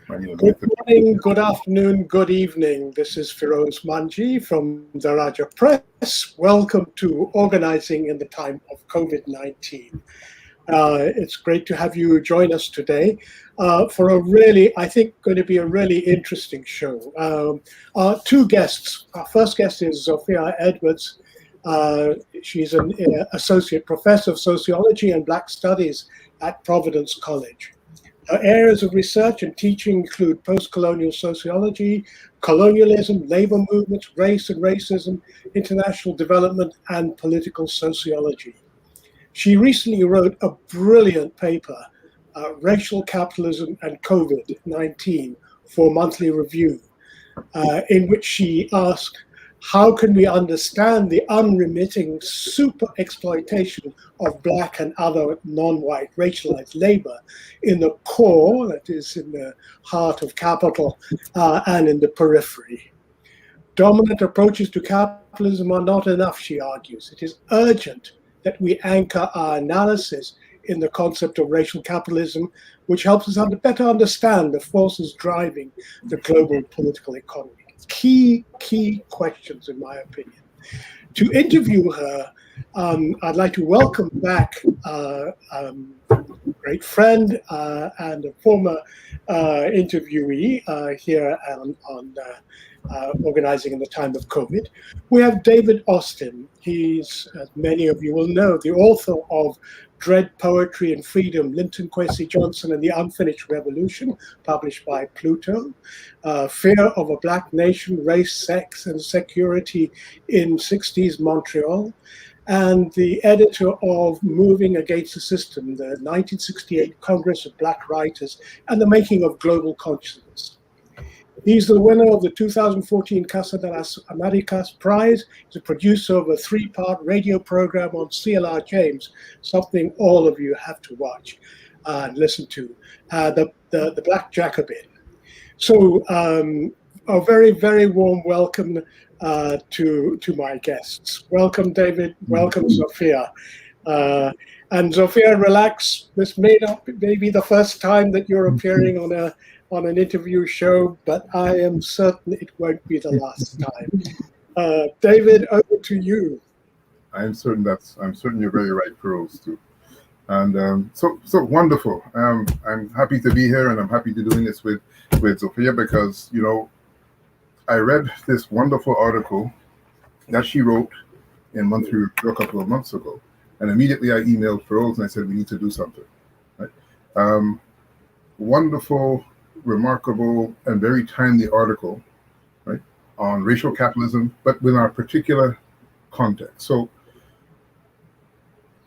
Good morning, good afternoon, good evening. This is Firoz Manji from the Raja Press. Welcome to Organizing in the Time of COVID-19. It's great to have you join us today for a really, I think, going to be a really interesting show. Our two guests. Our first guest is Sophia Edwards. She's an associate professor of sociology and Black studies at Providence College. Her areas of research and teaching include post-colonial sociology, colonialism, labor movements, race and racism, international development, and political sociology. She recently wrote a brilliant paper, Racial Capitalism and COVID-19, for Monthly Review, in which she asked, how can we understand the unremitting super exploitation of Black and other non-white racialized labor in the core, that is in the heart of capital, and in the periphery? Dominant approaches to capitalism are not enough, she argues. It is urgent that we anchor our analysis in the concept of racial capitalism, which helps us better understand the forces driving the global political economy. Key questions, in my opinion. To interview her, I'd like to welcome back a great friend and a former interviewee here on Organizing in the Time of COVID. We have David Austin. He's, as many of you will know, the author of Dread, Poetry and Freedom, Linton Kwesi Johnson and the Unfinished Revolution, published by Pluto, Fear of a Black Nation, Race, Sex and Security in 60s Montreal, and the editor of Moving Against the System, the 1968 Congress of Black Writers and the Making of Global Consciousness. He's the winner of the 2014 Casa de las Americas Prize. He's a producer of a 3-part radio program on CLR James, something all of you have to watch and listen to, the Black Jacobin. So a very, very warm welcome to my guests. Welcome, David. Welcome, Sophia. And Sophia, relax. This may be the first time that you're appearing on an interview show, but I am certain it won't be the last time. David, over to you. I'm certain you're very right, Firoz, too. And so wonderful. I'm happy to be here, and I'm happy to doing this with Sophia because, you know, I read this wonderful article that she wrote in Monthly Review a couple of months ago, and immediately I emailed Firoz and I said we need to do something. Right? Wonderful, remarkable, and very timely article, right, on racial capitalism, but with our particular context. So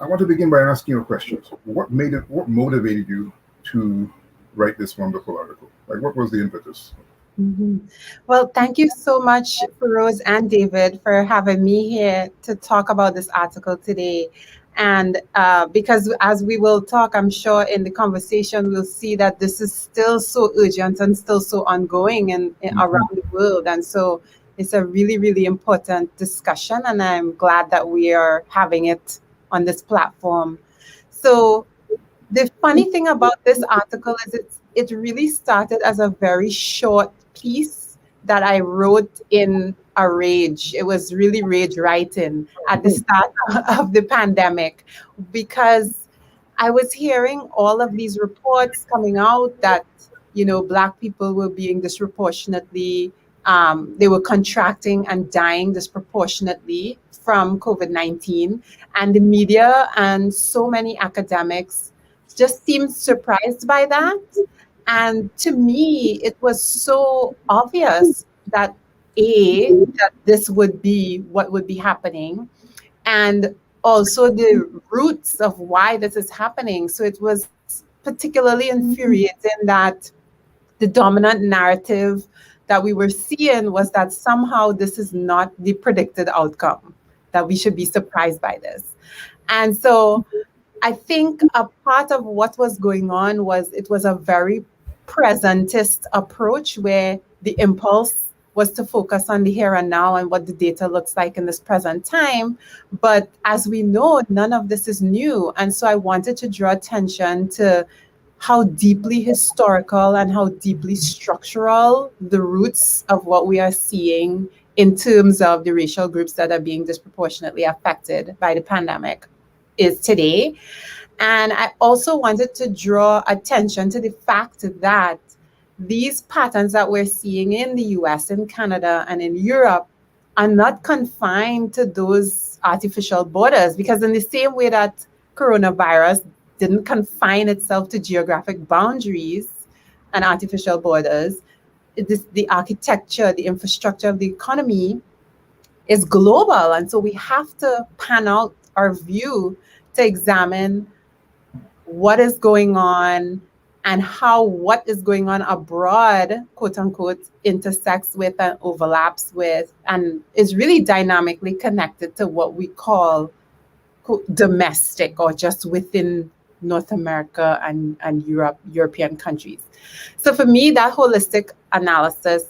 I want to begin by asking you a question. What motivated you to write this wonderful article? Like, what was the impetus? Mm-hmm. Well, thank you so much, Firoz and David, for having me here to talk about this article today. And because as we will talk, I'm sure in the conversation, we'll see that this is still so urgent and still so ongoing around the world. And so it's a really, really important discussion. And I'm glad that we are having it on this platform. So the funny thing about this article is it really started as a very short piece that I wrote in a rage. It was really rage writing at the start of the pandemic, because I was hearing all of these reports coming out that, you know, Black people were being disproportionately, they were contracting and dying disproportionately from COVID-19. And the media and so many academics just seemed surprised by that. And to me, it was so obvious that that this would be what would be happening, and also the roots of why this is happening. So it was particularly infuriating that the dominant narrative that we were seeing was that somehow this is not the predicted outcome, that we should be surprised by this. And so I think a part of what was going on was it was a very presentist approach where the impulse was to focus on the here and now and what the data looks like in this present time. But as we know, none of this is new. And so I wanted to draw attention to how deeply historical and how deeply structural the roots of what we are seeing in terms of the racial groups that are being disproportionately affected by the pandemic is today. And I also wanted to draw attention to the fact that these patterns that we're seeing in the US, in Canada, and in Europe are not confined to those artificial borders, because in the same way that coronavirus didn't confine itself to geographic boundaries and artificial borders, the architecture, the infrastructure of the economy is global. And so we have to pan out our view to examine what is going on and how what is going on abroad, quote unquote, intersects with and overlaps with and is really dynamically connected to what we call domestic, or just within North America and European countries. So for me, that holistic analysis,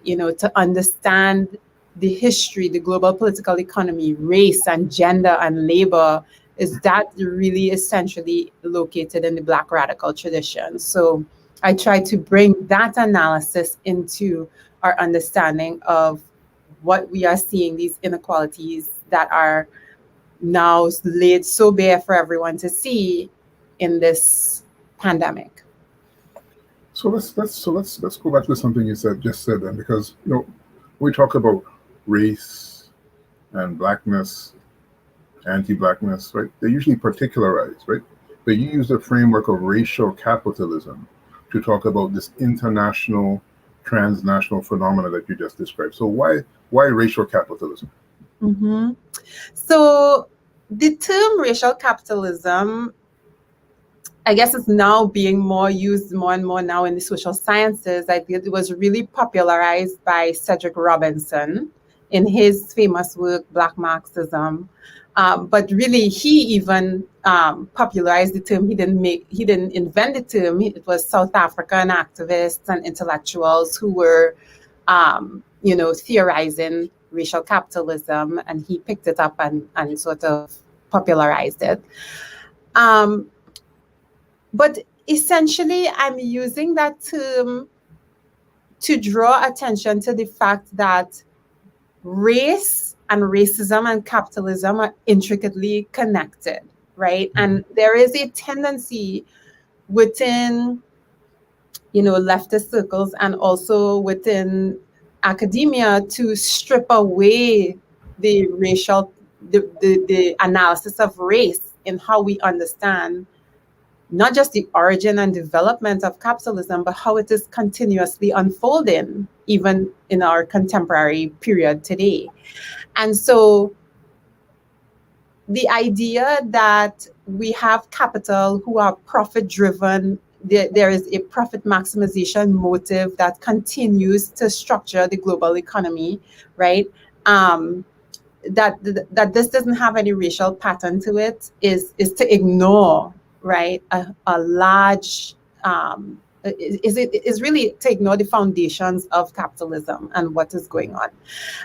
to understand the history, the global political economy, race and gender and labor, is that really essentially located in the Black radical tradition. So I try to bring that analysis into our understanding of what we are seeing, these inequalities that are now laid so bare for everyone to see in this pandemic. So let's go back to something you just said then, because we talk about race and blackness, anti-blackness, right? They're usually particularized, right? But you use the framework of racial capitalism to talk about this international, transnational phenomena that you just described. So why racial capitalism? Mm-hmm. So the term racial capitalism, I guess, is now being used more and more now in the social sciences. I think it was really popularized by Cedric Robinson in his famous work, Black Marxism. But really, he even popularized the term. He didn't invent the term. It was South African activists and intellectuals who were, theorizing racial capitalism, and he picked it up and sort of popularized it. But essentially, I'm using that term to draw attention to the fact that race and racism and capitalism are intricately connected, right? And there is a tendency within, leftist circles and also within academia to strip away the analysis of race in how we understand not just the origin and development of capitalism, but how it is continuously unfolding, even in our contemporary period today. And so the idea that we have capital who are profit-driven, there is a profit maximization motive that continues to structure the global economy, right? That this doesn't have any racial pattern to it is to ignore, right, a large is really to ignore the foundations of capitalism and what is going on.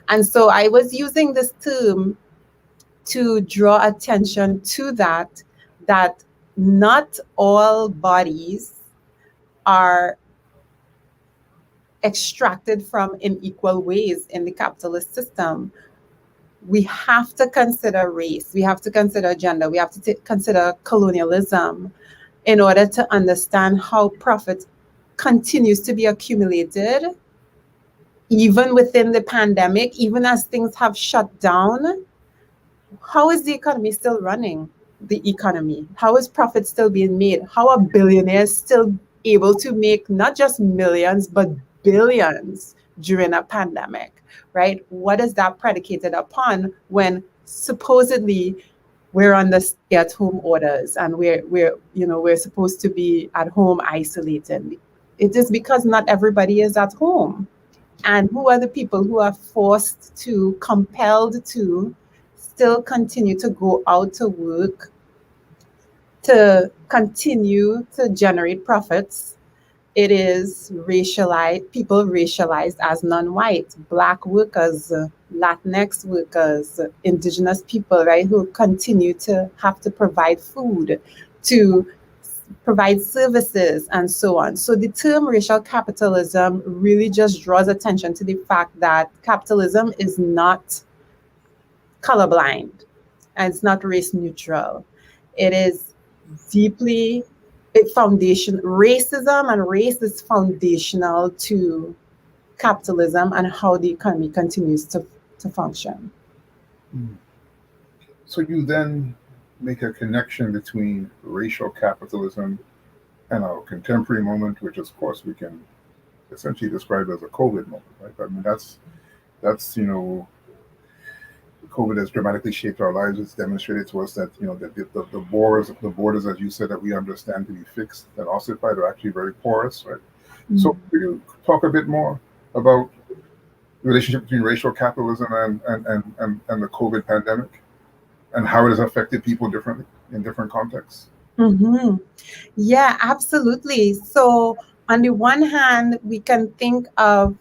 And so I was using this term to draw attention to that not all bodies are extracted from in equal ways in the capitalist system. We have to consider race, we have to consider gender, we have to consider colonialism in order to understand how profit continues to be accumulated, even within the pandemic, even as things have shut down. How is the economy still running? The economy, how is profit still being made? How are billionaires still able to make not just millions, but billions during a pandemic, right? What is that predicated upon when supposedly we're under stay-at-home orders and we're supposed to be at home isolated? It is because not everybody is at home. And who are the people who are compelled to still continue to go out to work, to continue to generate profits? It is people racialized as non-white, Black workers, Latinx workers, indigenous people, right, who continue to have to provide food to provide services, and so on. So the term racial capitalism really just draws attention to the fact that capitalism is not colorblind and it's not race neutral. It is deeply racism and race is foundational to capitalism and how the economy continues to function. So you then make a connection between racial capitalism and our contemporary moment, which of course we can essentially describe as a COVID moment, right? I mean, that's COVID has dramatically shaped our lives. It's demonstrated to us that the borders, as you said, that we understand to be fixed and ossified are actually very porous, right? Mm-hmm. So could you talk a bit more about the relationship between racial capitalism and the COVID pandemic, and how it has affected people differently in different contexts? Mm-hmm. Yeah, absolutely. So on the one hand, we can think of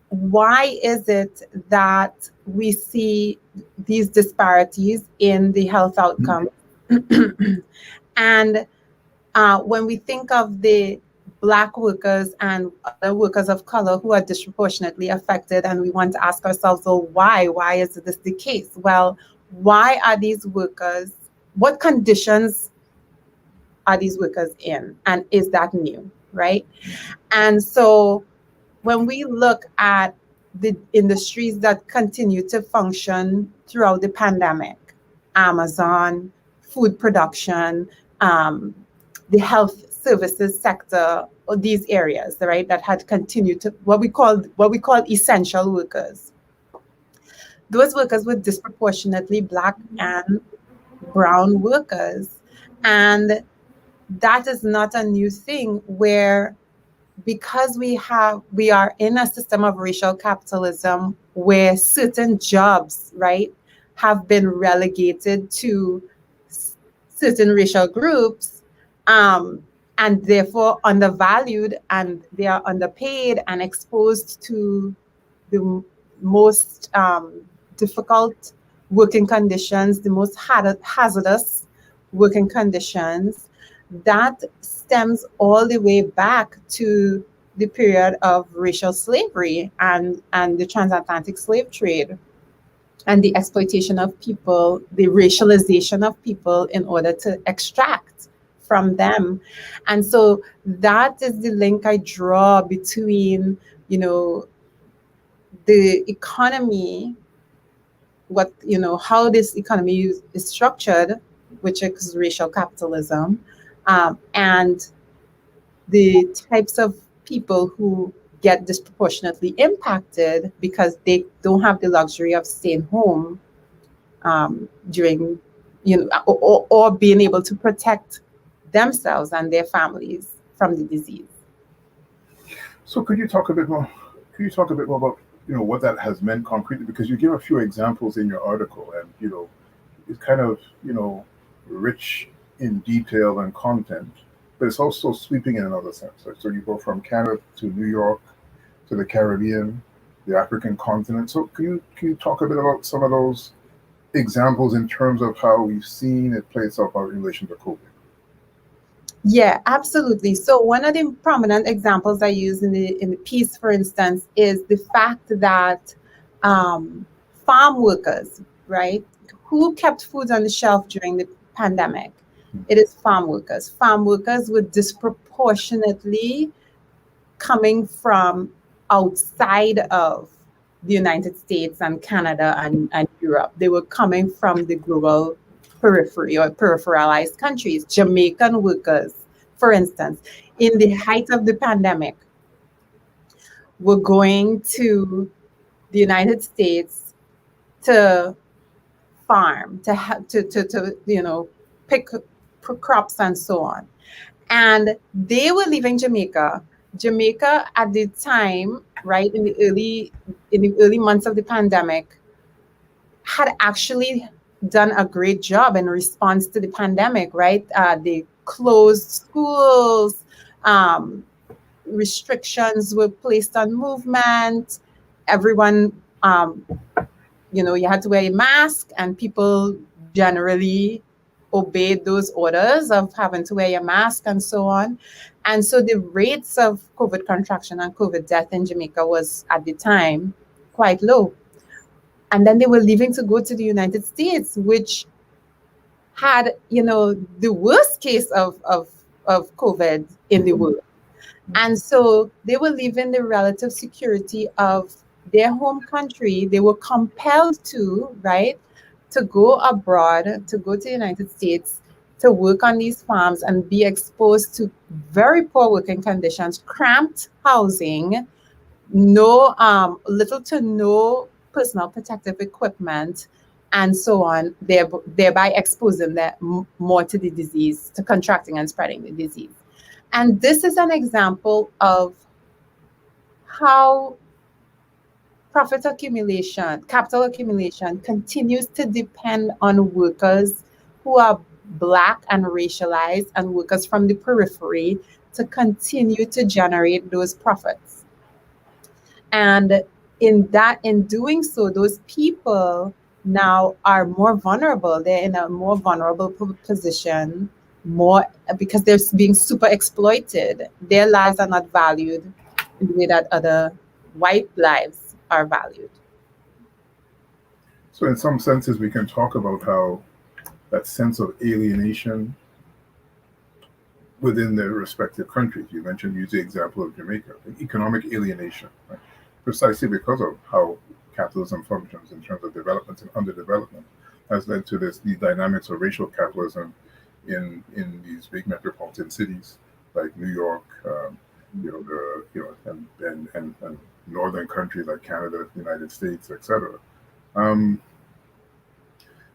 why is it that we see these disparities in the health outcomes? And when we think of the Black workers and other workers of color who are disproportionately affected, and we want to ask ourselves, well, why? Why is this the case? Well, why are these workers, what conditions are these workers in? And is that new, right? And so when we look at the industries that continue to function throughout the pandemic, Amazon, food production, the health services sector, or these areas, right, that had continued to what we call essential workers. Those workers were disproportionately Black and brown workers. And that is not a new thing, where because we are in a system of racial capitalism where certain jobs, right, have been relegated to certain racial groups, and therefore undervalued, and they are underpaid and exposed to the most difficult working conditions, the most hazardous working conditions. That stems all the way back to the period of racial slavery and the transatlantic slave trade and the exploitation of people, the racialization of people in order to extract from them. And so that is the link I draw between, the economy, how this economy is structured, which is racial capitalism, and the types of people who get disproportionately impacted because they don't have the luxury of staying home during, or being able to protect themselves and their families from the disease. So could you talk a bit more about what that has meant concretely? Because you give a few examples in your article, and it's kind of rich in detail and content, but it's also sweeping in another sense. So you go from Canada to New York to the Caribbean, the African continent. So can you talk a bit about some of those examples in terms of how we've seen it play itself out in relation to COVID? Yeah, absolutely. So one of the prominent examples I use in the piece, for instance, is the fact that farm workers, right, who kept food on the shelf during the pandemic. It is farm workers. Farm workers were disproportionately coming from outside of the United States and Canada and Europe. They were coming from the global periphery or peripheralized countries. Jamaican workers, for instance, in the height of the pandemic, were going to the United States to farm, to pick crops and so on. And they were leaving Jamaica. Jamaica at the time, right, in the early months of the pandemic, had actually done a great job in response to the pandemic, right? They closed schools, restrictions were placed on movement. Everyone, you had to wear a mask, and people generally obeyed those orders of having to wear your mask and so on. And so the rates of COVID contraction and COVID death in Jamaica was at the time quite low. And then they were leaving to go to the United States, which had, the worst case of COVID in the world. And so they were leaving the relative security of their home country. They were compelled to, right, to go abroad, to go to the United States, to work on these farms and be exposed to very poor working conditions, cramped housing, little to no personal protective equipment, and so on, thereby exposing them more to the disease, to contracting and spreading the disease. And this is an example of how profit accumulation, capital accumulation continues to depend on workers who are Black and racialized and workers from the periphery to continue to generate those profits. And in doing so, those people now are more vulnerable. They're in a more vulnerable position, more because they're being super exploited. Their lives are not valued in the way that other white lives are valued. So in some senses, we can talk about how that sense of alienation within their respective countries. You use the example of Jamaica, economic alienation, right? Precisely because of how capitalism functions in terms of development and underdevelopment, has led to these dynamics of racial capitalism in these big metropolitan cities like New York, and northern countries like Canada, United States, etc.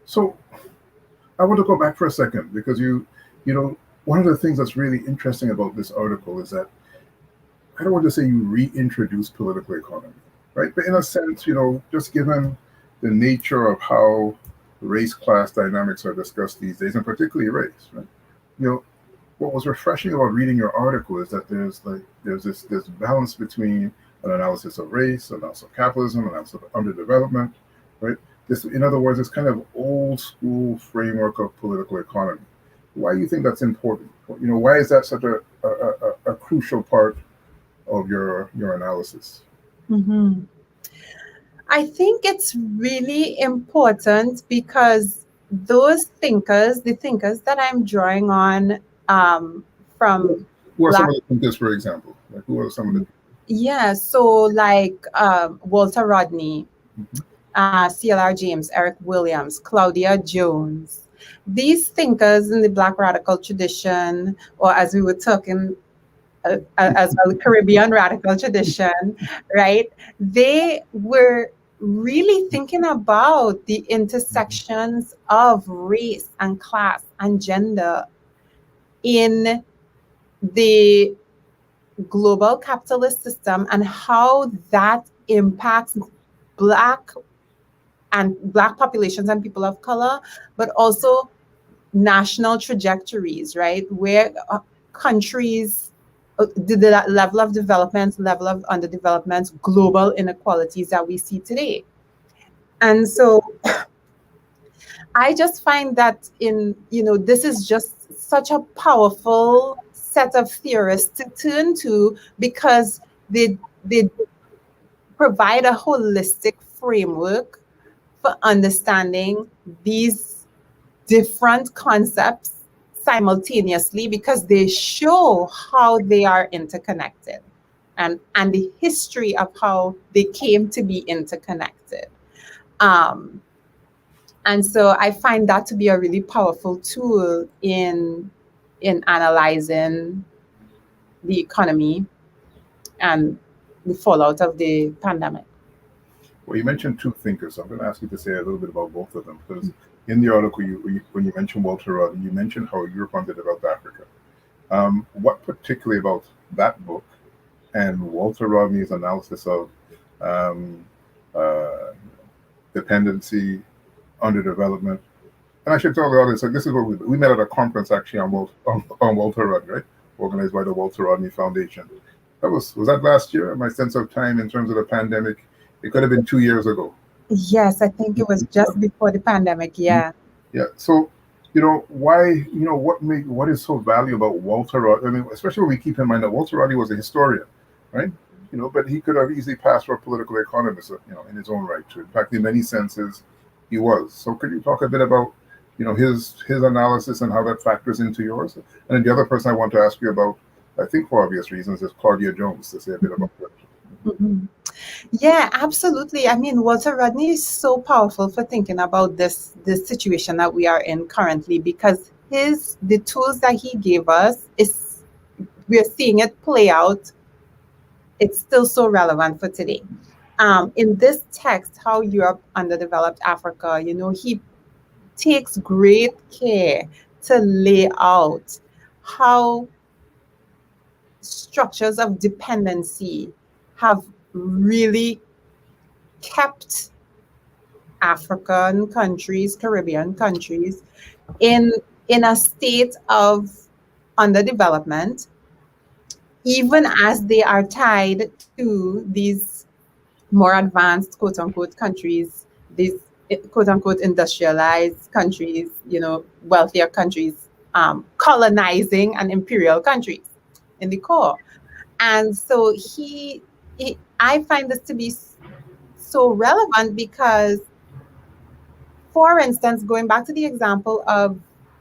So I want to go back for a second because one of the things that's really interesting about this article is that I don't want to say you reintroduce political economy, right? But in a sense, just given the nature of how race-class dynamics are discussed these days, and particularly race, right? What was refreshing about reading your article is that there's this balance between an analysis of race, analysis of capitalism, analysis of underdevelopment, right? In other words, this kind of old school framework of political economy. Why do you think that's important? Why is that such a crucial part of your analysis? Mm-hmm. I think it's really important because those thinkers, the thinkers that I'm drawing on from who are some of the thinkers, for example? Like who are some of the? Yeah, so like Walter Rodney, C.L.R. James, Eric Williams, Claudia Jones. These thinkers in the Black radical tradition, or as we were talking as well, the Caribbean radical tradition, right? They were really thinking about the intersections of race and class and gender in the global capitalist system and how that impacts Black populations and people of color, but also national trajectories, right? Where countries, the level of development, level of underdevelopment, global inequalities that we see today. And so I just find that this is just such a powerful set of theorists to turn to because they provide a holistic framework for understanding these different concepts simultaneously because they show how they are interconnected and the history of how they came to be interconnected. And so I find that to be a really powerful tool in analyzing the economy and the fallout of the pandemic. Well, you mentioned two thinkers, so I'm going to ask you to say a little bit about both of them, because in the article, when you mentioned Walter Rodney, you mentioned how Europe underdeveloped Africa. What particularly about that book and Walter Rodney's analysis of dependency, underdevelopment? And I should tell the audience, like, this is what we met at a conference actually on Walter Rodney, right? Organized by the Walter Rodney Foundation. Was that last year? My sense of time in terms of the pandemic, it could have been 2 years ago. Yes, I think it was just before the pandemic. Yeah. Yeah. So, what is so valuable about Walter Rodney? I mean, especially when we keep in mind that Walter Rodney was a historian, right? But he could have easily passed for a political economist, in his own right too. In fact, in many senses, he was. So could you talk a bit about, his analysis and how that factors into yours? And then the other person I want to ask you about, I think for obvious reasons, is Claudia Jones, to say a bit about that. Mm-hmm. Yeah, absolutely. I mean, Walter Rodney is so powerful for thinking about this situation that we are in currently, because the tools that he gave us we're seeing it play out. It's still so relevant for today. In this text, How Europe Underdeveloped Africa, he takes great care to lay out how structures of dependency have really kept African countries, Caribbean countries, in a state of underdevelopment, even as they are tied to these more advanced, quote unquote, countries, these quote unquote industrialized countries, wealthier countries, colonizing and imperial countries in the core. And so I find this to be so relevant because, for instance, going back to the example of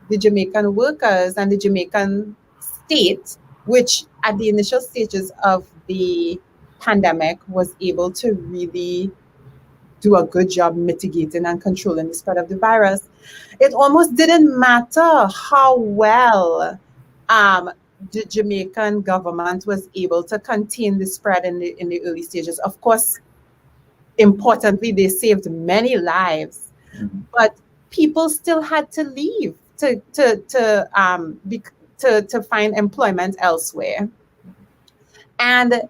the Jamaican workers and the Jamaican state, which at the initial stages of the pandemic was able to really do a good job mitigating and controlling the spread of the virus, it almost didn't matter how well the Jamaican government was able to contain the spread in the early stages. Of course, importantly, they saved many lives, but people still had to leave to find employment elsewhere. And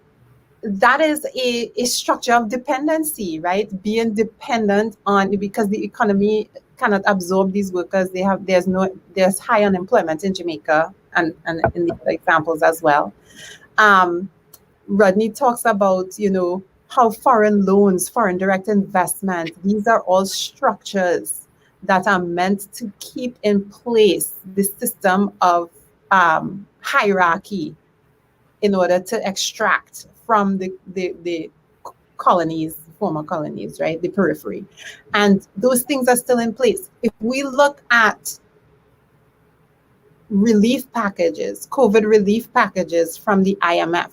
that is a structure of dependency, right? Being dependent on, because the economy cannot absorb these workers. There's high unemployment in Jamaica and in the other examples as well. Rodney talks about, how foreign loans, foreign direct investment, these are all structures that are meant to keep in place the system of hierarchy in order to extract from the colonies, former colonies, right? The periphery. And those things are still in place. If we look at relief packages, COVID relief packages from the IMF,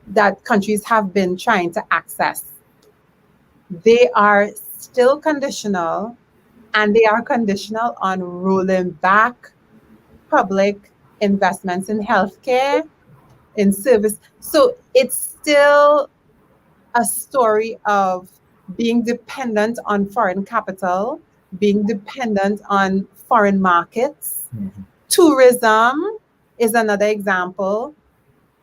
that countries have been trying to access, they are still conditional, and they are conditional on rolling back public investments in healthcare, in service. So it's still a story of being dependent on foreign capital, being dependent on foreign markets. Mm-hmm. Tourism is another example.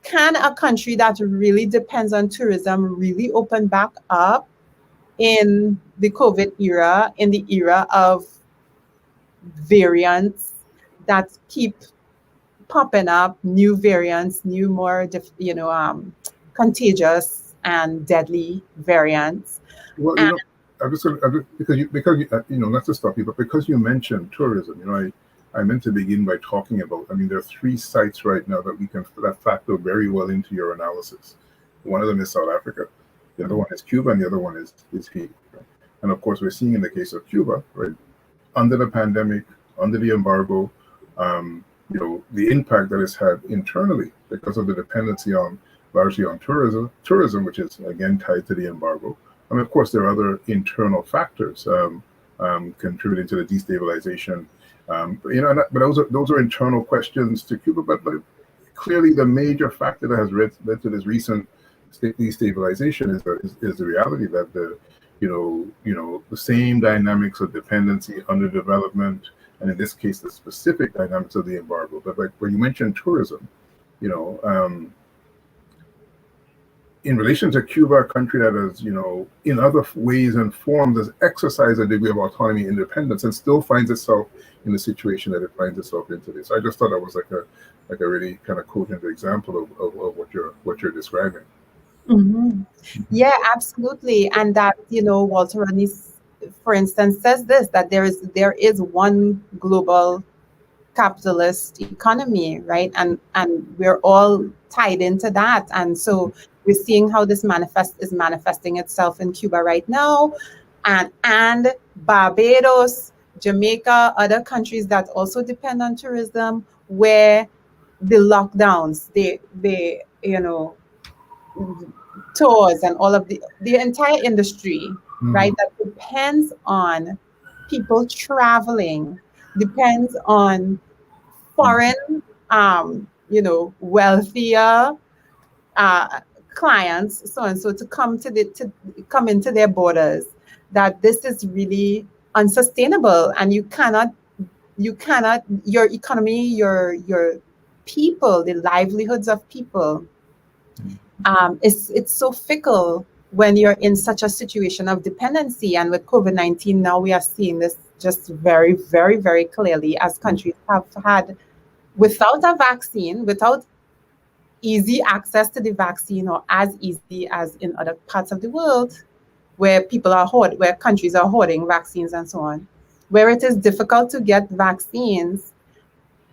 Can a country that really depends on tourism really open back up in the COVID era, in the era of variants that keep popping up, new variants, new, more, contagious and deadly variants? Well, I'm just because you, not to stop you, but because you mentioned tourism, I meant to begin by talking about, there are 3 sites right now that factor very well into your analysis. One of them is South Africa, the other one is Cuba, and the other one is Haiti. Right? And of course, we're seeing in the case of Cuba, right, under the pandemic, under the embargo, the impact that it's had internally because of the dependency largely on tourism, which is again tied to the embargo. Of course, there are other internal factors contributing to the destabilization. But those are internal questions to Cuba. But clearly, the major factor that has led to this recent destabilization is the reality that the same dynamics of dependency, underdevelopment, and in this case, the specific dynamics of the embargo. But like when you mentioned tourism, in relation to Cuba, a country that has, in other ways and forms, has exercised a degree of autonomy, independence, and still finds itself in the situation that it finds itself in today. So I just thought that was like a really kind of cogent example of what you're describing. Mm-hmm. Yeah, absolutely. And that, Walter Rodney's for instance, says this, that there is one global capitalist economy, right? And we're all tied into that. And so we're seeing how this is manifesting itself in Cuba right now, and Barbados, Jamaica, other countries that also depend on tourism, where the lockdowns, the tours and all of the entire industry, right, that depends on people traveling, depends on foreign, wealthier clients, so and so, to come into their borders, that this is really unsustainable, and you cannot your economy, your people, the livelihoods of people, it's so fickle when you're in such a situation of dependency. And with COVID-19 now, we are seeing this just very, very, very clearly, as countries have had, without a vaccine, without easy access to the vaccine, or as easy as in other parts of the world, where where countries are hoarding vaccines and so on, where it is difficult to get vaccines.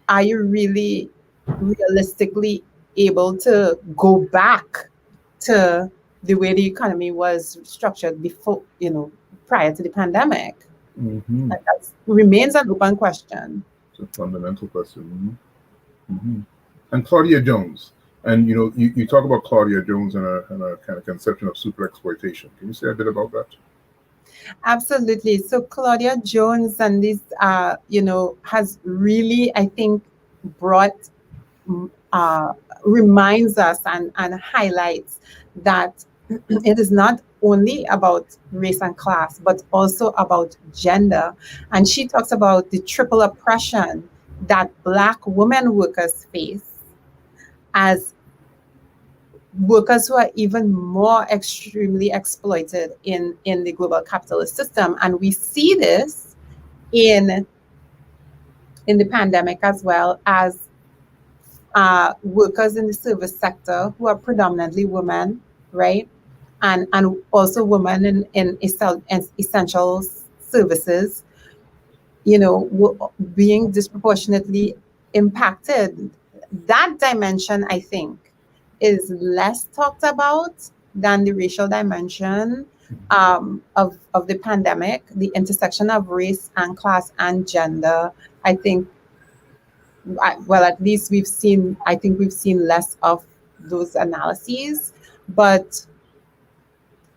Are you really realistically able to go back to the way the economy was structured before, prior to the pandemic? And that remains an open question. It's a fundamental question. And Claudia Jones, and you talk about Claudia Jones and a kind of conception of super exploitation. Can you say a bit about that? Absolutely. So Claudia Jones and this, has really, I think, reminds us and highlights that it is not only about race and class, but also about gender. And she talks about the triple oppression that Black women workers face, as workers who are even more extremely exploited in the global capitalist system. And we see this in the pandemic, as well as workers in the service sector who are predominantly women, right? And also women in essential services, being disproportionately impacted. That dimension, I think, is less talked about than the racial dimension of the pandemic, the intersection of race and class and gender. I think, well, at least we've seen less of those analyses. But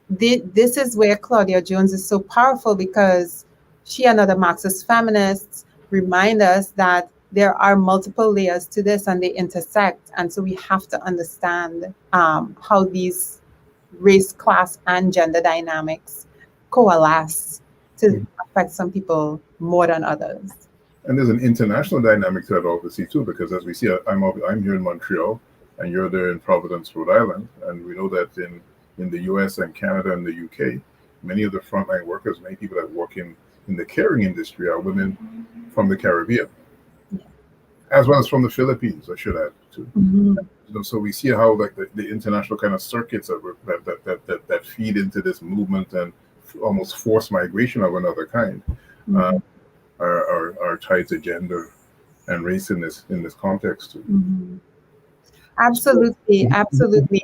this is where Claudia Jones is so powerful, because she and other Marxist feminists remind us that there are multiple layers to this, and they intersect. And so we have to understand how these race, class, and gender dynamics coalesce to affect some people more than others. And there's an international dynamic to that, obviously, too, because as we see, I'm here in Montreal, and you're there in Providence, Rhode Island, and we know that in the US and Canada and the UK, many of the frontline workers, many people that work in the caring industry, are women from the Caribbean, as well as from the Philippines, I should add, too. So we see how, like, the international kind of circuits that feed into this movement and almost forced migration of another kind are tied to gender and race in this context too. Absolutely.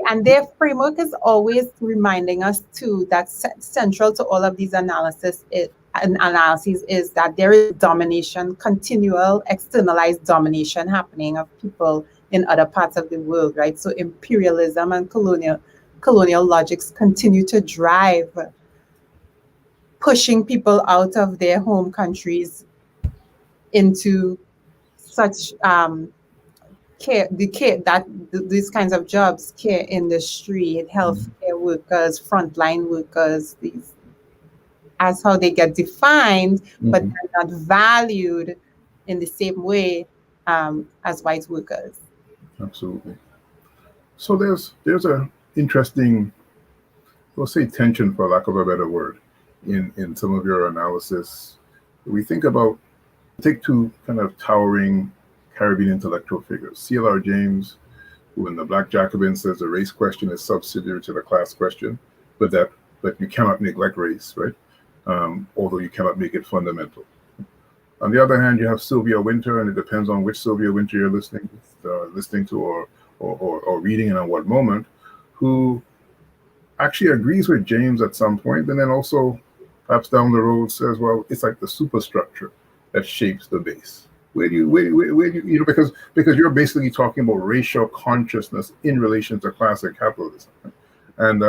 And their framework is always reminding us too that central to all of these analyses is that there is domination, continual externalized domination happening of people in other parts of the world, right? So imperialism and colonial logics continue to drive, pushing people out of their home countries into such these kinds of jobs, care industry, healthcare workers, frontline workers, as how they get defined, but they're not valued in the same way as white workers. Absolutely. So there's a interesting, we'll say, tension, for lack of a better word, in some of your analysis. We take two kind of towering Caribbean intellectual figures, C.L.R. James, who in the Black Jacobin says the race question is subsidiary to the class question, but you cannot neglect race, right? although you cannot make it fundamental. On the other hand, you have Sylvia Wynter, and it depends on which Sylvia Wynter you're listening to or reading and at what moment, who actually agrees with James at some point, and then also perhaps down the road says, well, it's like the superstructure that shapes the base. Where do you because you're basically talking about racial consciousness in relation to classic capitalism. And,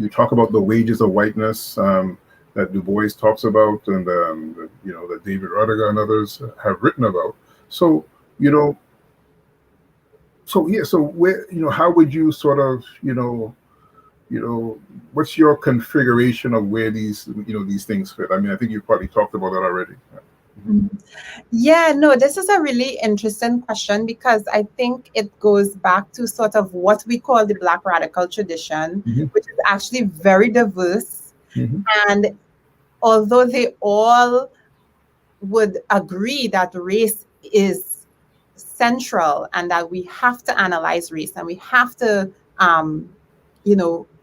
you talk about the wages of whiteness that Du Bois talks about, and, that David Rodiger and others have written about. So, so where, how would you sort of, what's your configuration of where these, these things fit? I mean, I think you probably talked about that already. Yeah, no, this is a really interesting question, because I think it goes back to sort of what we call the Black radical tradition, which is actually very diverse. And although they all would agree that race is central and that we have to analyze race and we have to,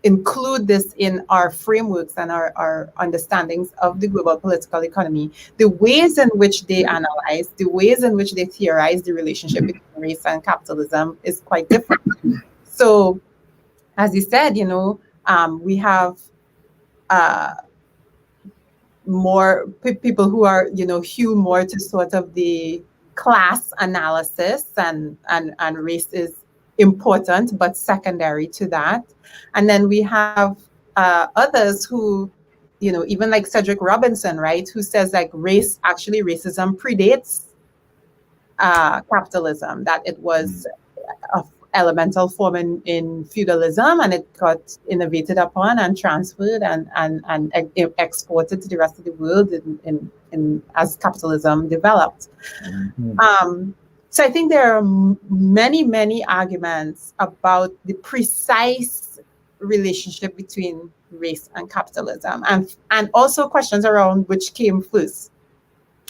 include this in our frameworks and our understandings of the global political economy, the ways in which they analyze, the ways in which they theorize the relationship between race and capitalism is quite different. So, as you said, we have more people who are, hew more to sort of the class analysis, and race is important but secondary to that. And then we have others who, even like Cedric Robinson, right, who says like racism predates capitalism, that it was a elemental form in feudalism, and it got innovated upon and transferred and exported to the rest of the world in as capitalism developed. So I think there are many arguments about the precise relationship between race and capitalism, and also questions around which came first,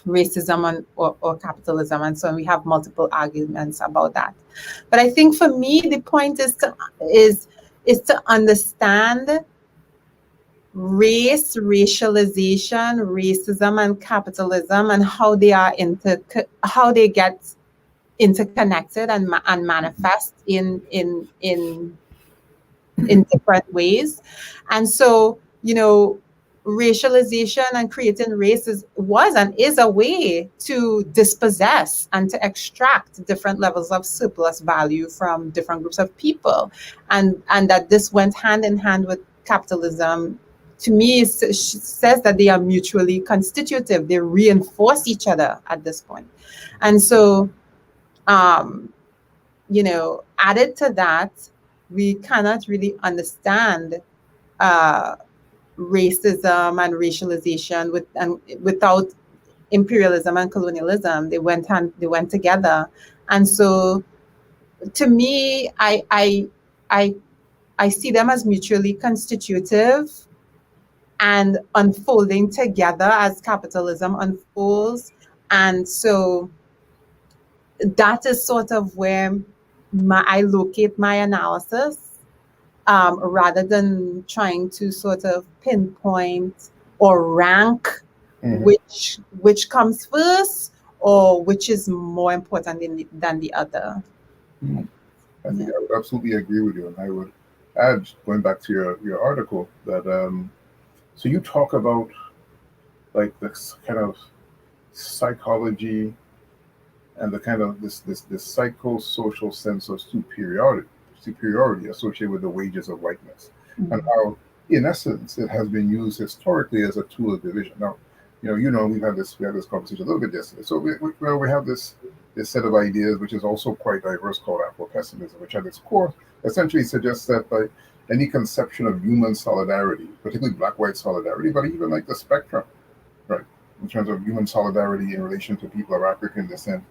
racism or capitalism. And so we have multiple arguments about that. But I think for me, the point is to understand race, racialization, racism, and capitalism, and how they get interconnected and manifest in different ways. And so, racialization and creating race was and is a way to dispossess and to extract different levels of surplus value from different groups of people, and that this went hand in hand with capitalism. To me, it says that they are mutually constitutive. They reinforce each other at this point. And so, added to that, we cannot really understand racism and racialization without imperialism and colonialism. They went together. And so, to me, I see them as mutually constitutive and unfolding together as capitalism unfolds. And so that is sort of where I locate my analysis, rather than trying to sort of pinpoint or rank which comes first or which is more important than the other. I think I would absolutely agree with you, and I would add, going back to your article, that so you talk about like this kind of psychology and the kind of this psychosocial sense of superiority associated with the wages of whiteness, and how, in essence, it has been used historically as a tool of division. Now, we had this conversation a little bit yesterday. So we have this set of ideas, which is also quite diverse, called Afro-pessimism, which at its core essentially suggests that by any conception of human solidarity, particularly black-white solidarity, but even like the spectrum, right, in terms of human solidarity in relation to people of African descent,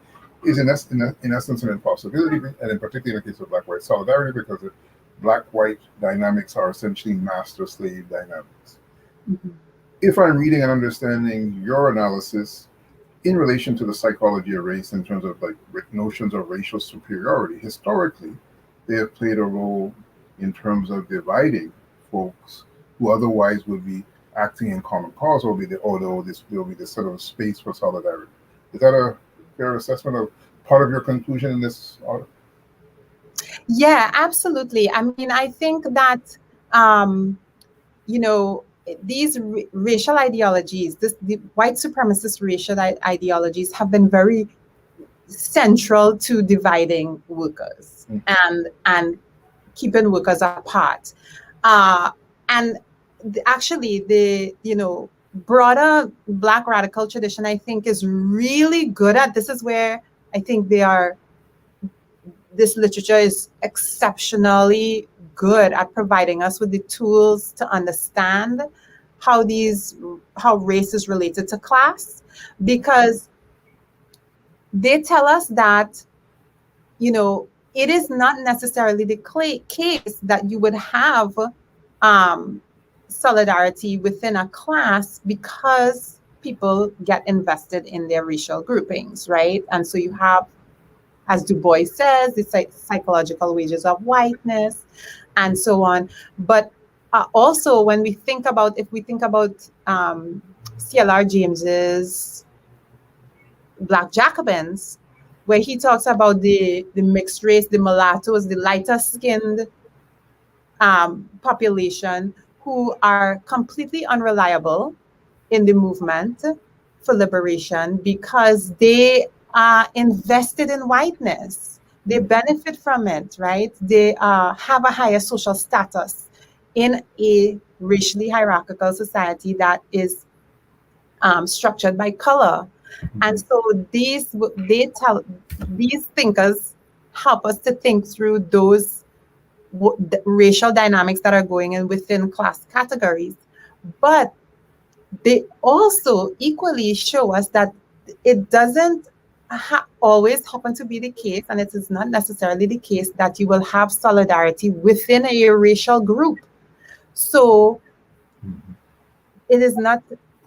is in essence an impossibility, and in particular in the case of black-white solidarity, because the black-white dynamics are essentially master-slave dynamics. If I'm reading and understanding your analysis in relation to the psychology of race in terms of like notions of racial superiority, historically, they have played a role in terms of dividing folks who otherwise would be acting in common cause will be will be the sort of space for solidarity. Is that a fair assessment of part of your conclusion in this article? Yeah, absolutely. I mean, I think that um, you know, these racial ideologies, the white supremacist racial ideologies have been very central to dividing workers and keeping workers apart. Uh, and actually, the broader Black radical tradition, I think, is really good at this. Is where I think this literature is exceptionally good at providing us with the tools to understand how race is related to class, because they tell us that it is not necessarily the case that you would have solidarity within a class because people get invested in their racial groupings, right? And so you have, as Du Bois says, the psychological wages of whiteness and so on. But also, when we think about, C.L.R. James's Black Jacobins, where he talks about the mixed race, the mulattoes, the lighter skinned population who are completely unreliable in the movement for liberation because they are invested in whiteness. They benefit from it, right? They have a higher social status in a racially hierarchical society that is structured by color. And so these thinkers help us to think through those racial dynamics that are going in within class categories. But they also equally show us that it doesn't always happen to be the case, and it is not necessarily the case that you will have solidarity within a racial group. So it is not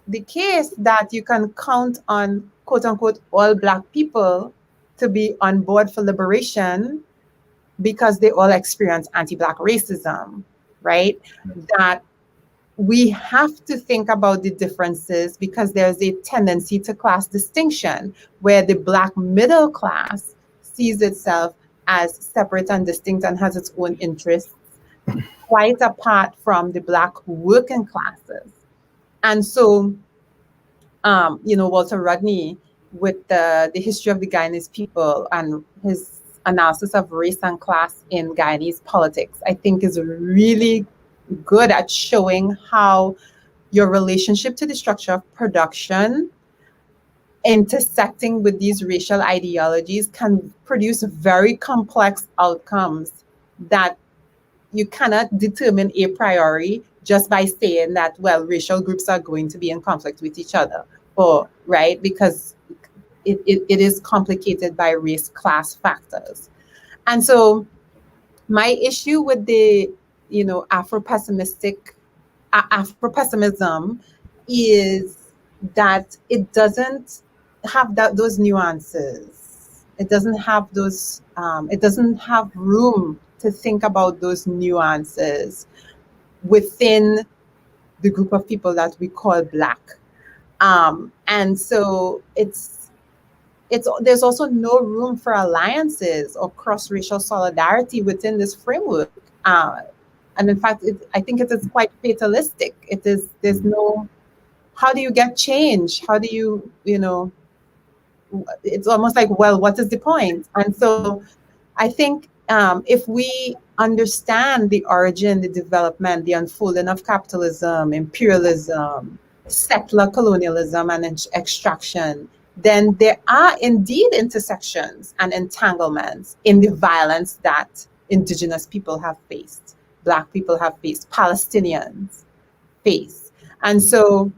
the case that you can count on, quote unquote, all Black people to be on board for liberation because they all experience anti-Black racism, right? That we have to think about the differences because there's a tendency to class distinction where the Black middle class sees itself as separate and distinct and has its own interests, quite apart from the Black working classes. And so, Walter Rodney, with the history of the Guyanese people and his analysis of race and class in Guyanese politics, I think is really good at showing how your relationship to the structure of production intersecting with these racial ideologies can produce very complex outcomes that you cannot determine a priori just by saying that, well, racial groups are going to be in conflict with each other, or right, because it is complicated by race class factors. And so my issue with the Afro-pessimism is that it doesn't have those nuances. It doesn't have those. It doesn't have room to think about those nuances within the group of people that we call Black. And so there's also no room for alliances or cross-racial solidarity within this framework. And in fact, I think it is quite fatalistic. There's no, how do you get change? How do you, it's almost like, well, what is the point? And so I think if we understand the origin, the development, the unfolding of capitalism, imperialism, settler colonialism, and extraction, then there are indeed intersections and entanglements in the violence that Indigenous people have faced, Black people have faced, Palestinians face. And so,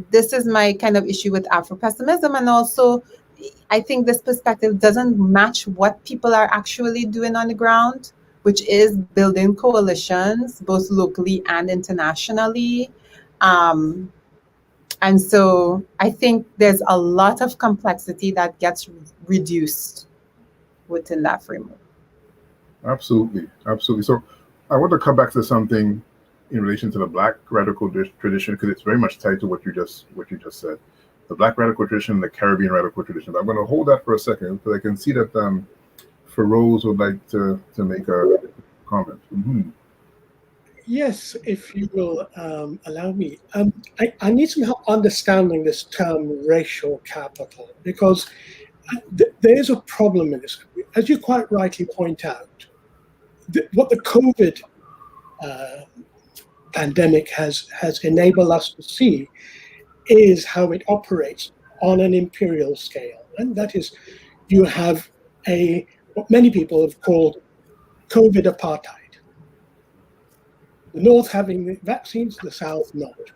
this is my kind of issue with Afro-pessimism. And also, I think this perspective doesn't match what people are actually doing on the ground, which is building coalitions, both locally and internationally. And so I think there's a lot of complexity that gets reduced within that framework. Absolutely. So I want to come back to something in relation to the Black radical tradition, because it's very much tied to what you just said. The Black radical tradition, the Caribbean radical tradition. I'm going to hold that for a second because I can see that Feroz would like to make a comment. Mm-hmm. Yes, if you will allow me. I need some help understanding this term racial capital, because there is a problem in this. As you quite rightly point out, what the COVID pandemic has enabled us to see is how it operates on an imperial scale. And that is, you have what many people have called COVID apartheid. The North having the vaccines, the South not.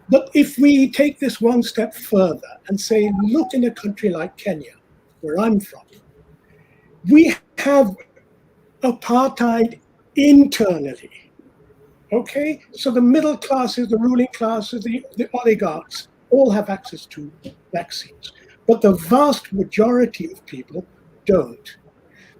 But if we take this one step further and say, look in a country like Kenya, where I'm from, we have apartheid internally. Okay? So the middle classes, the ruling classes, the oligarchs all have access to vaccines. But the vast majority of people don't.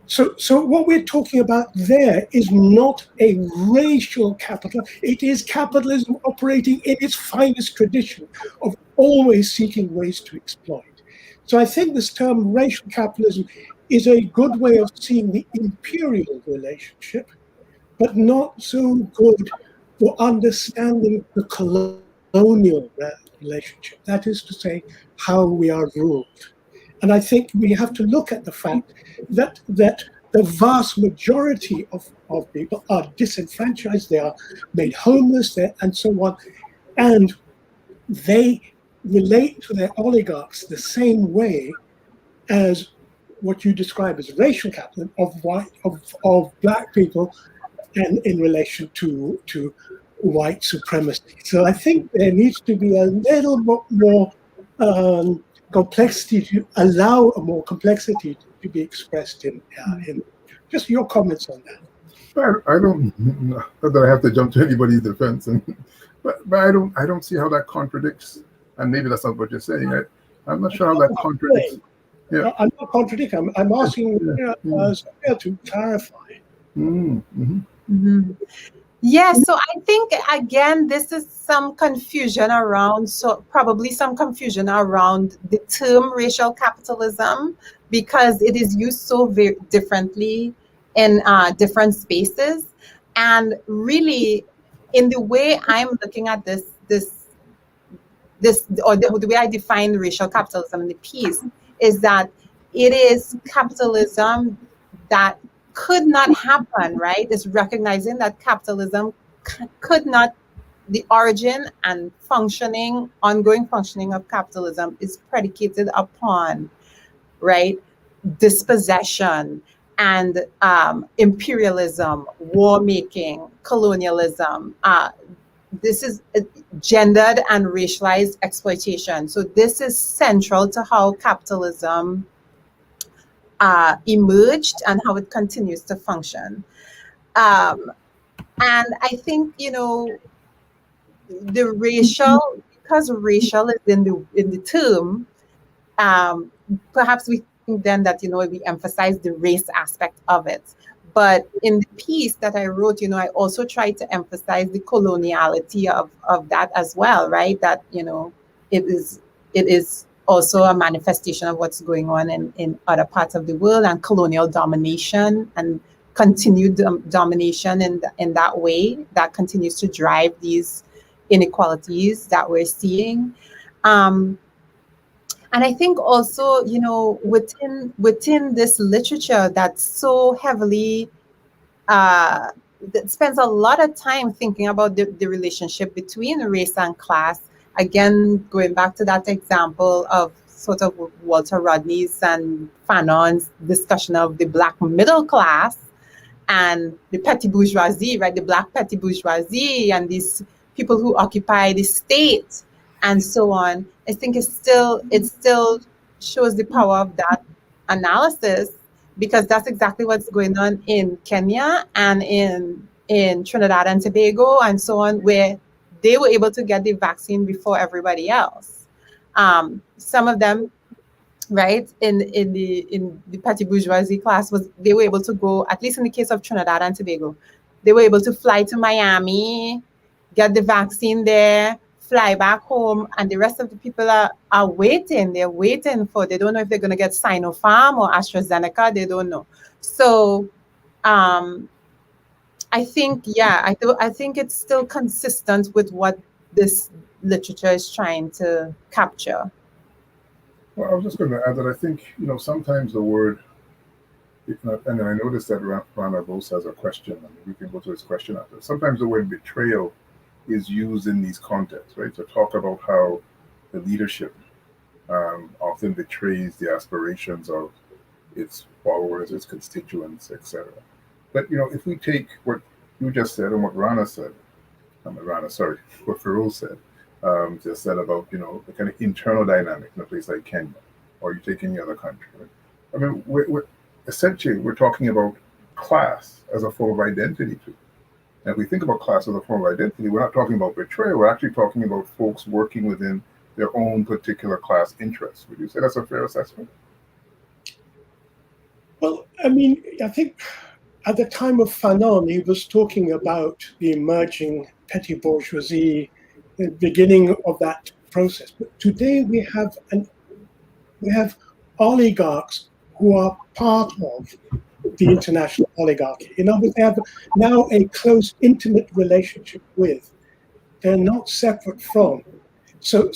So what we're talking about there is not a racial capital. It is capitalism operating in its finest tradition of always seeking ways to exploit. So I think this term racial capitalism is a good way of seeing the imperial relationship, but not so good for understanding the colonial relationship. That is to say, how we are ruled. And I think we have to look at the fact that the vast majority of people are disenfranchised, they are made homeless, and so on. And they relate to their oligarchs the same way as what you describe as racial capitalism of black people and in relation to white supremacy. So I think there needs to be a little more complexity, to allow more complexity to be expressed in just your comments on that. I don't, not that I have to jump to anybody's defense, but I don't see how that contradicts, and maybe that's not what you're saying. I'm not sure how that contradicts. Yeah. I'm not contradicting. I'm asking to clarify. Mm-hmm. Mm-hmm. Yeah, so I think again, this is some confusion around, probably some confusion around the term racial capitalism, because it is used so very differently in different spaces. And really, in the way I'm looking at this, or the way I define racial capitalism in the piece, is that it is capitalism that could not happen, right? It's recognizing that capitalism could not, the origin and ongoing functioning of capitalism is predicated upon, right, dispossession and imperialism, war making, colonialism. This is gendered and racialized exploitation. So this is central to how capitalism emerged and how it continues to function. And I think, the racial, because racial is in the term, perhaps we think then that, we emphasize the race aspect of it. But in the piece that I wrote, I also tried to emphasize the coloniality of that as well, right? That, it is also a manifestation of what's going on in other parts of the world, and colonial domination and continued domination in that way that continues to drive these inequalities that we're seeing. And I think also, within this literature that's so heavily, that spends a lot of time thinking about the relationship between race and class. Again, going back to that example of sort of Walter Rodney's and Fanon's discussion of the Black middle class and the petty bourgeoisie, right? The Black petty bourgeoisie and these people who occupy the state and so on. I think it still shows the power of that analysis, because that's exactly what's going on in Kenya and in Trinidad and Tobago and so on, where they were able to get the vaccine before everybody else. Some of them, right, in the petty bourgeoisie class, they were able to go, at least in the case of Trinidad and Tobago, they were able to fly to Miami, get the vaccine there, fly back home, and the rest of the people are waiting. They're waiting for, they don't know if they're going to get Sinopharm or AstraZeneca. They don't know. So I think, yeah, I think it's still consistent with what this literature is trying to capture. Well, I was just going to add that I think, sometimes the word, and I noticed that Rana Bose has a question, and we can go to his question after. Sometimes the word betrayal is used in these contexts, right? To talk about how the leadership often betrays the aspirations of its followers, its constituents, etc. But if we take what you just said and what Rana said, what Feroz said, just said about the kind of internal dynamic in a place like Kenya, or you take any other country. Right? I mean, we're essentially we're talking about class as a form of identity too. And if we think about class as a form of identity, we're not talking about betrayal. We're actually talking about folks working within their own particular class interests. Would you say that's a fair assessment? Well, I mean, I think at the time of Fanon, he was talking about the emerging petty bourgeoisie, the beginning of that process. But today we have oligarchs who are part of the international oligarchy. In other words, they have now a close, intimate relationship with. They're not separate from. So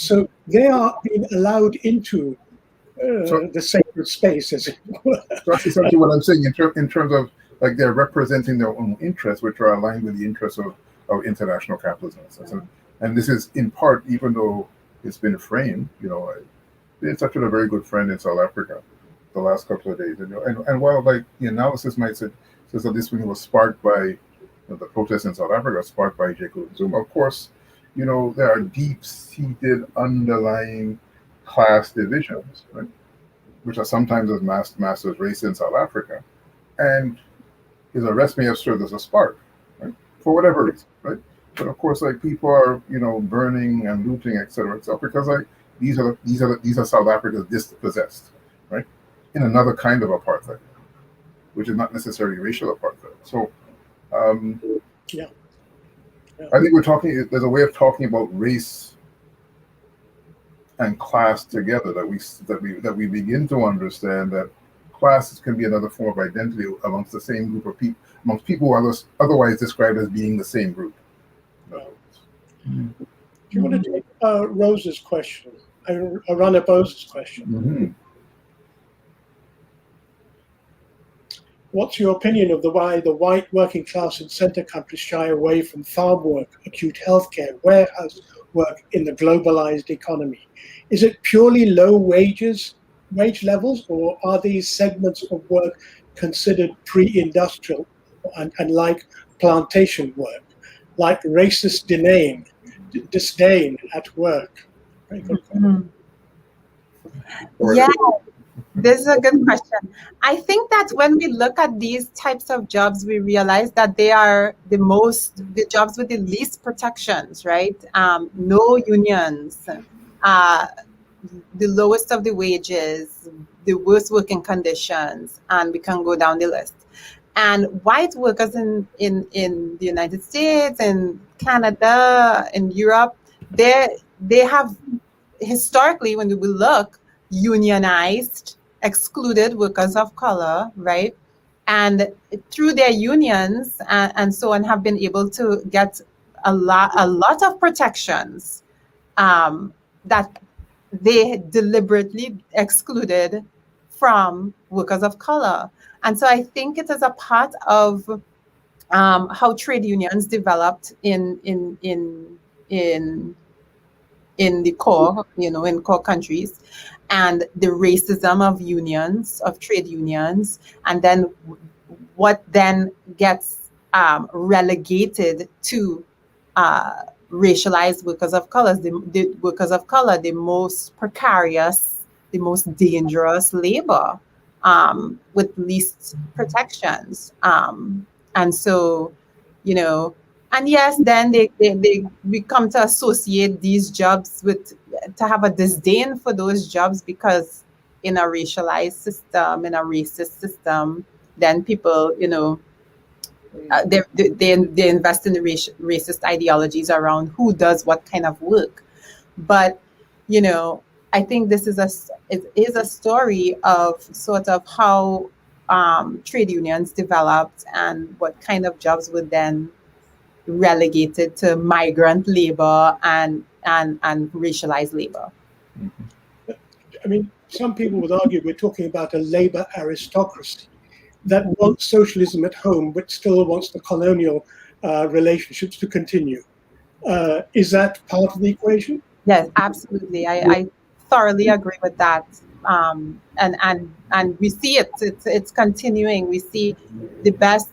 they are being allowed into the sacred space, as it were. That's essentially what I'm saying in terms of like they're representing their own interests, which are aligned with the interests of international capitalism. And this is in part, even though it's been framed, I've been in touch with a very good friend in South Africa the last couple of days. And while like the analysis might say that this one was sparked by the protests in South Africa, sparked by Jacob Zuma, of course, there are deep-seated underlying class divisions, right, which are sometimes as masked as race in South Africa. And his arrest may have served as a spark, right, for whatever reason, right? But of course, like people are, burning and looting, et cetera, because like these are South Africa's dispossessed, right, in another kind of apartheid, which is not necessarily racial apartheid. So, Yeah. I think there's a way of talking about race and class together that we begin to understand that class can be another form of identity amongst the same group of people, amongst people who are otherwise described as being the same group. Do you want to take Rose's question, Rana Bose's question? Mm-hmm. What's your opinion of why the white working class in center countries shy away from farm work, acute healthcare, warehouse work in the globalized economy? Is it purely low wage levels, or are these segments of work considered pre-industrial and like plantation work, like racist disdain at work? Very good question. Yeah, this is a good question. I think that when we look at these types of jobs, we realize that they are the jobs with the least protections, right? No unions, the lowest of the wages, the worst working conditions, and we can go down the list. And white workers in the United States, in Canada, in Europe, they have historically, when we look, unionized, excluded workers of color, right? And through their unions and so on, have been able to get a lot of protections that they deliberately excluded from workers of color. And so I think it is a part of how trade unions developed in the core, in core countries, and the racism of unions, of trade unions, and then what then gets relegated to racialized workers of color, the workers of color, the most precarious, the most dangerous labor, with least protections. And so, and yes, then we come to associate these jobs to have a disdain for those jobs, because in a racialized system, in a racist system, then people, they invest in the racist ideologies around who does what kind of work. But I think it is a story of sort of how trade unions developed and what kind of jobs were then relegated to migrant labor and racialized labor. I mean, some people would argue we're talking about a labor aristocracy that wants socialism at home, but still wants the colonial relationships to continue. Is that part of the equation? Yes, absolutely. I thoroughly agree with that. And we see it's continuing. We see the best,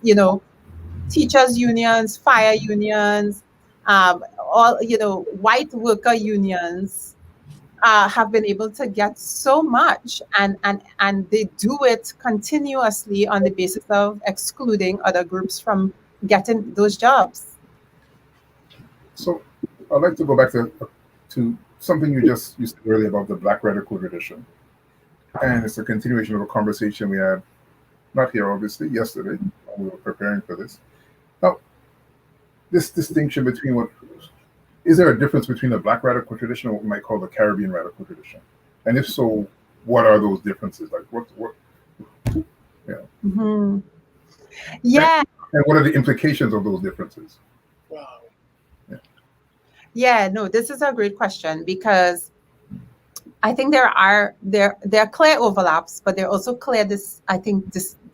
teachers unions, fire unions, all white worker unions have been able to get so much, and they do it continuously on the basis of excluding other groups from getting those jobs. So I'd like to go back to something you said earlier about the Black radical tradition, and it's a continuation of a conversation we had, not here obviously, yesterday when we were preparing for this. Now, this distinction between is there a difference between the Black radical tradition and what we might call the Caribbean radical tradition? And if so, what are those differences? Like what? Yeah. Mm-hmm. Yeah. And what are the implications of those differences? Wow. Yeah, no, this is a great question, because I think there are clear overlaps, but there are also clear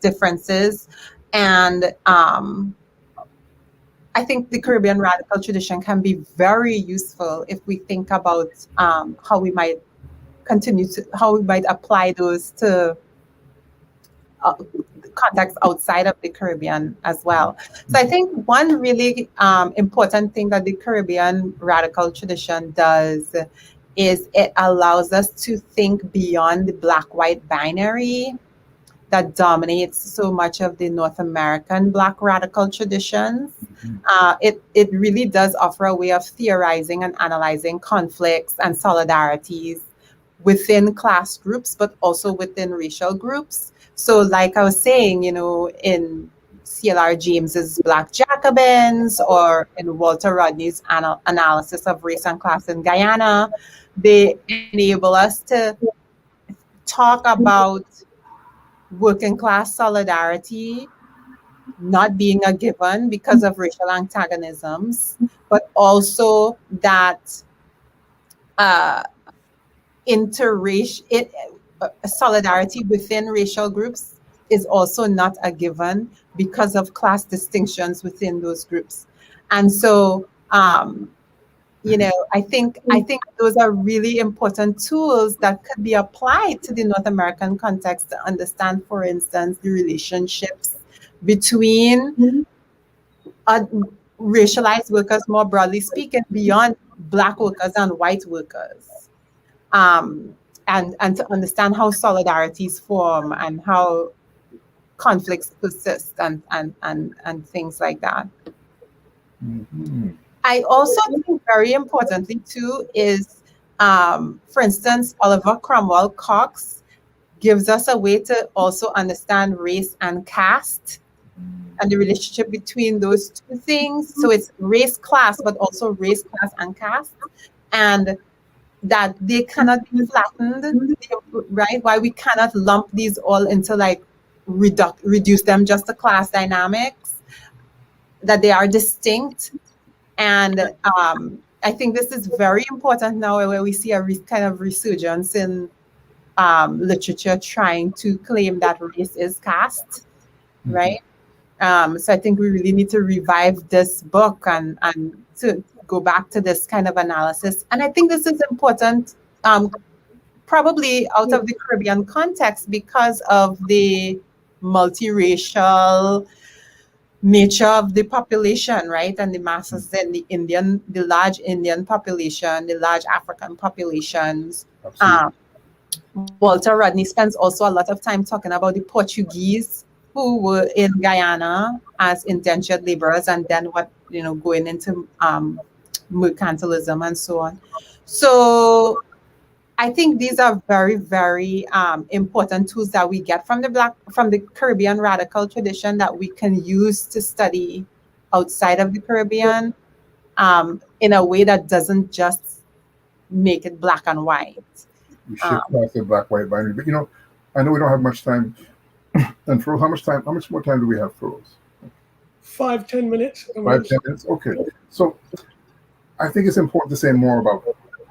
differences. And I think the Caribbean radical tradition can be very useful if we think about how we might apply those to contexts outside of the Caribbean as well. So I think one really important thing that the Caribbean radical tradition does is it allows us to think beyond the black-white binary that dominates so much of the North American Black radical traditions. It really does offer a way of theorizing and analyzing conflicts and solidarities within class groups, but also within racial groups. So like I was saying, in C.L.R. James's Black Jacobins, or in Walter Rodney's analysis of race and class in Guyana, they enable us to talk about working class solidarity not being a given because of racial antagonisms, but also that solidarity within racial groups is also not a given because of class distinctions within those groups. And so, I think those are really important tools that could be applied to the North American context to understand, for instance, the relationships between racialized workers, more broadly speaking, beyond Black workers and white workers, and to understand how solidarities form and how conflicts persist and things like that. Mm-hmm. I also think very importantly too is, for instance, Oliver Cromwell Cox gives us a way to also understand race and caste and the relationship between those two things. So it's race, class, but also race, class, and caste, and that they cannot be flattened, right? Why we cannot lump these all into like reduce them just to class dynamics, that they are distinct. And I think this is very important now, where we see a kind of resurgence in literature trying to claim that race is caste, right? So I think we really need to revive this book and to go back to this kind of analysis. And I think this is important, probably out of the Caribbean context, because of the multiracial nature of the population, right? And the masses in the large Indian population, the large African populations. Walter Rodney spends also a lot of time talking about the Portuguese who were in Guyana as indentured laborers, and then going into mercantilism and so on. So I think these are very, very important tools that we get from the Caribbean radical tradition that we can use to study outside of the Caribbean in a way that doesn't just make it black and white. We shift past the black-white binary. But I know we don't have much time. And Feroz, how much more time do we have, Feroz? 5-10 minutes. 5-10 minutes? Okay. So I think it's important to say more about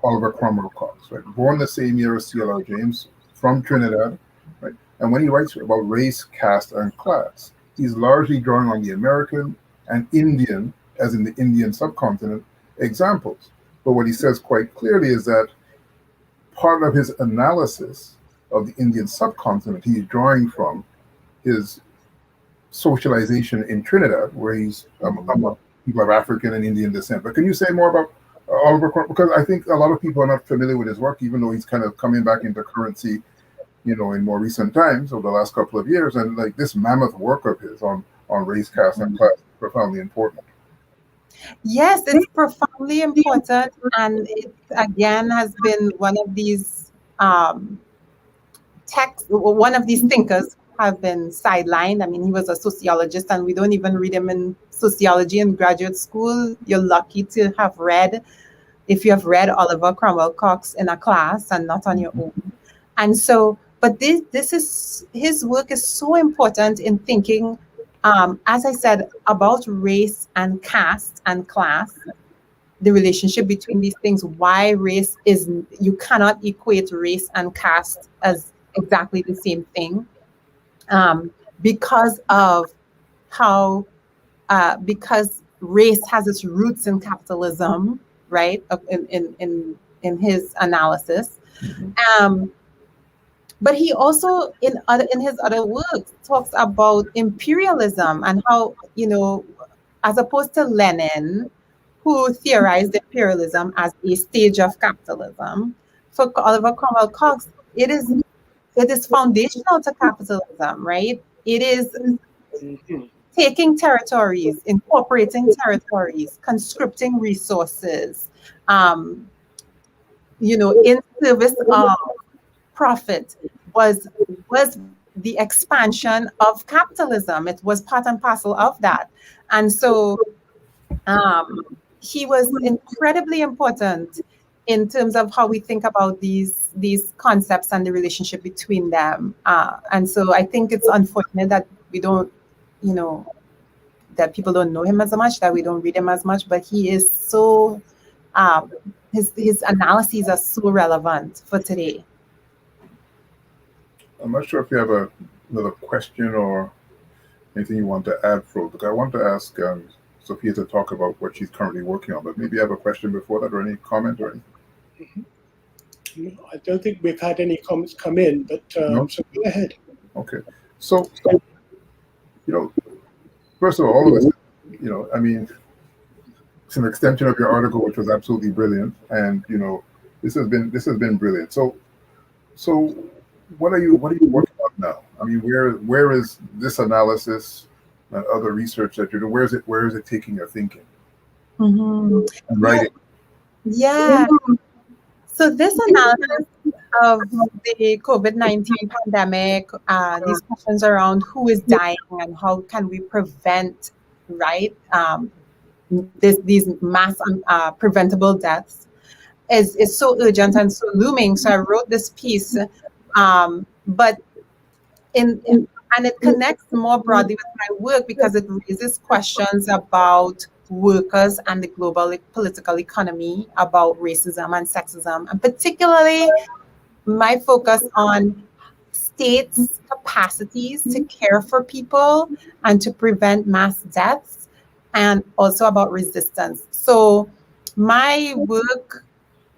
Oliver Cromwell Cox, right? Born the same year as C.L.R. James, from Trinidad, right? And when he writes about race, caste, and class, he's largely drawing on the American and Indian, as in the Indian subcontinent, examples. But what he says quite clearly is that part of his analysis of the Indian subcontinent, he's drawing from his socialization in Trinidad, where he's among people of African and Indian descent. But can you say more about Oliver Cromwell? Because I think a lot of people are not familiar with his work, even though he's kind of coming back into currency, in more recent times over the last couple of years. And like this mammoth work of his on race, caste, and class is profoundly important. Yes, it's profoundly important, and it again has been one of these one of these thinkers have been sidelined. I mean, he was a sociologist, and we don't even read him in sociology in graduate school. You're lucky to have read, if you have read Oliver Cromwell Cox in a class and not on your own. And so, but this is, his work is so important in thinking, as I said, about race and caste and class, the relationship between these things, why race is, you cannot equate race and caste as exactly the same thing, because of how, because race has its roots in capitalism, right, in his analysis. But he also, in his other works, talks about imperialism and how, as opposed to Lenin, who theorized imperialism as a stage of capitalism, for Oliver Cromwell Cox, it is foundational to capitalism, right? It is taking territories, incorporating territories, conscripting resources, in service of profit, was the expansion of capitalism. It was part and parcel of that. And so he was incredibly important in terms of how we think about these concepts and the relationship between them. And so I think it's unfortunate that we don't, that people don't know him as much, that we don't read him as much, but he is so, his analyses are so relevant for today. I'm not sure if you have another question or anything you want to add, Fro, because I want to ask Sophia to talk about what she's currently working on, but maybe you have a question before that or any comment or anything. I don't think we've had any comments come in, but No? so go ahead. Okay. So, first of all of us, I mean, it's an extension of your article, which was absolutely brilliant. And, this has been brilliant. So what are you working on now? I mean, where is this analysis and other research that you're doing? Where is it taking your thinking and writing? Yeah. So this analysis of the COVID-19 pandemic, these questions around who is dying and how can we prevent, right, these mass preventable deaths is so urgent and so looming. So I wrote this piece, but and it connects more broadly with my work because it raises questions about workers and the global political economy, about racism and sexism, and particularly my focus on states' capacities to care for people and to prevent mass deaths, and also about resistance. So my work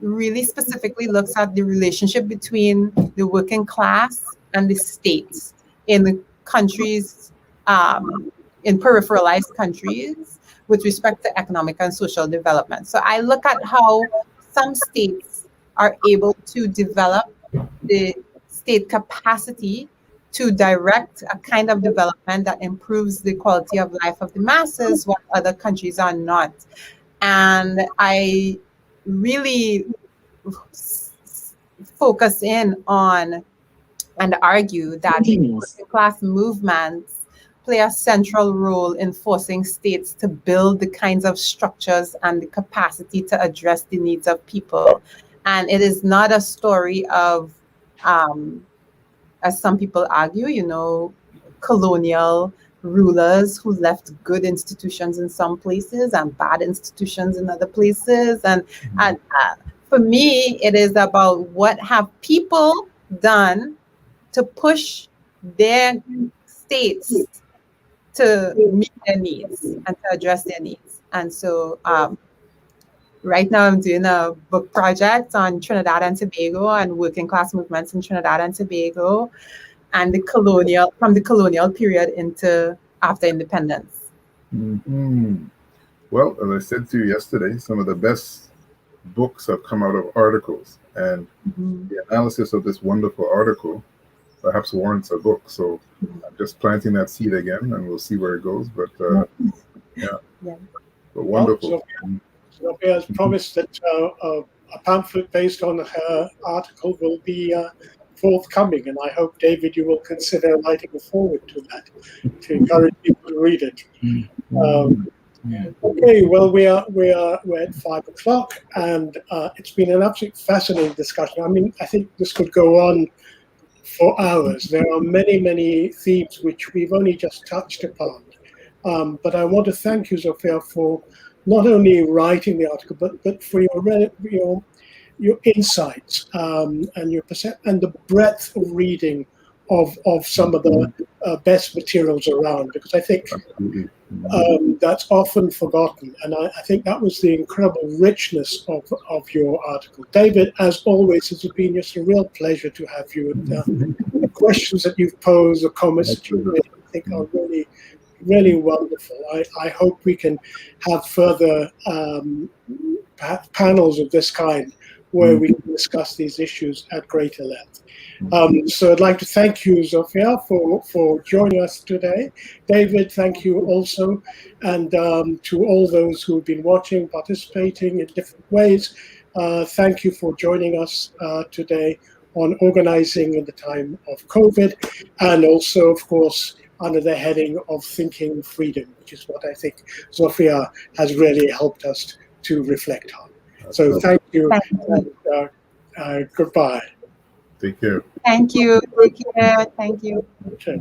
really specifically looks at the relationship between the working class and the states in the countries, in peripheralized countries, with respect to economic and social development. So I look at how some states are able to develop the state capacity to direct a kind of development that improves the quality of life of the masses, while other countries are not. And I really focus in on and argue that working class movements play a central role in forcing states to build the kinds of structures and the capacity to address the needs of people. And it is not a story of, as some people argue, colonial rulers who left good institutions in some places and bad institutions in other places. And for me, it is about what have people done to push their states to meet their needs and to address their needs. And so right now I'm doing a book project on Trinidad and Tobago and working class movements in Trinidad and Tobago and from the colonial period into after independence. Well, as I said to you yesterday, some of the best books have come out of articles, and the analysis of this wonderful article perhaps warrants a book. So I'm just planting that seed again, and we'll see where it goes. But but wonderful. Sophia has promised that a pamphlet based on her article will be forthcoming, and I hope, David, you will consider writing a foreword to that to encourage people to read it. Okay, well, we're at 5 o'clock, and it's been an absolutely fascinating discussion. I mean, I think this could go on for hours. There are many, many themes which we've only just touched upon. But I want to thank you, Sophia, for not only writing the article, but for your insights and your and the breadth of reading of some of the best materials around, because I think that's often forgotten. And I think that was the incredible richness of your article. David, as always, it's been just a real pleasure to have you. And the questions that you've posed, the comments that you've made, I think are really, really wonderful. I hope we can have further panels of this kind where we can discuss these issues at greater length. So I'd like to thank you, Sophia, for joining us today. David, thank you also. And to all those who have been watching, participating in different ways, thank you for joining us today on Organizing in the Time of COVID, and also, of course, under the heading of Thinking Freedom, which is what I think Sophia has really helped us to reflect on. So thank you, and goodbye. Take care. Thank you. Take care. Thank you. Okay.